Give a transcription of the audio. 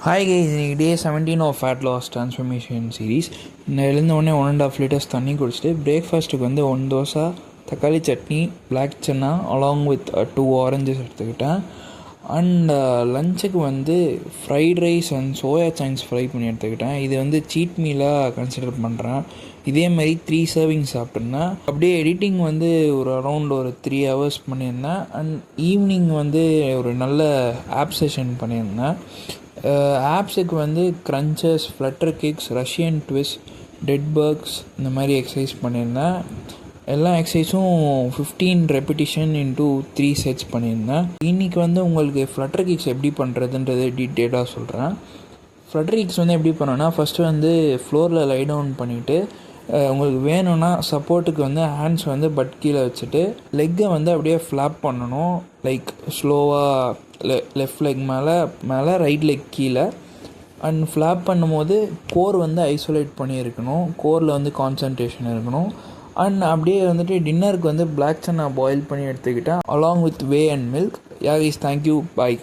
Hi guys, இன்னைக்கு day 17 of fat loss transformation series. நான் எழுந்தவுடனே 1.5 லிட்டர்ஸ் தண்ணி குடிச்சிட்டு பிரேக்ஃபாஸ்ட்டுக்கு வந்து 1 தோசை தக்காளி chutney black chana along with 2 oranges எடுத்துக்கிட்டேன். அண்ட் லஞ்சுக்கு வந்து fried rice and soya chunks fry பண்ணி எடுத்துக்கிட்டேன். இது வந்து சீட் மீலாக கன்சிடர் பண்ணுறேன். இதேமாதிரி 3 சர்விங் சாப்பிட்ருந்தேன். அப்படியே எடிட்டிங் வந்து ஒரு அரௌண்ட் ஒரு 3 ஹவர்ஸ் பண்ணியிருந்தேன். அண்ட் ஈவினிங் வந்து ஒரு நல்ல ஆப் செஷன் பண்ணியிருந்தேன். ஆப்ஸுக்கு வந்து crunches, flutter kicks, Russian twist, dead bugs இந்த மாதிரி எக்ஸசைஸ் பண்ணியிருந்தேன். எல்லா எக்ஸசைஸும் 15 ரெப்பிட்டிஷன் இன்ட்டு 3 செட்ஸ் பண்ணியிருந்தேன். இன்றைக்கி வந்து உங்களுக்கு ஃப்ளட்டர் கிக்ஸ் எப்படி பண்ணுறதுன்றது டீட்டெயிலாக சொல்கிறேன். ஃப்ளட்டர் கிக்ஸ் வந்து எப்படி பண்ணோன்னா, ஃபஸ்ட்டு வந்து ஃப்ளோரில் லை டவுன் பண்ணிவிட்டு உங்களுக்கு வேணும்னா சப்போர்ட்டுக்கு வந்து ஹேண்ட்ஸ் வந்து பட் கீழே வச்சுட்டு லெக்கை வந்து அப்படியே ஃப்ளாப் பண்ணணும். லைக் ஸ்லோவாக லெஃப்ட் லெக் மேலே ரைட் லெக் கீழே. அண்ட் ஃப்ளாப் பண்ணும்போது கோர் வந்து ஐசோலேட் பண்ணியிருக்கணும், கோரில் வந்து கான்சன்ட்ரேஷன் இருக்கணும். அண்ட் அப்படியே வந்துட்டு டின்னருக்கு வந்து பிளாக் சன்னா பாயில் பண்ணி எடுத்துக்கிட்டேன் along with way and milk. Yeah guys, thank you, bye.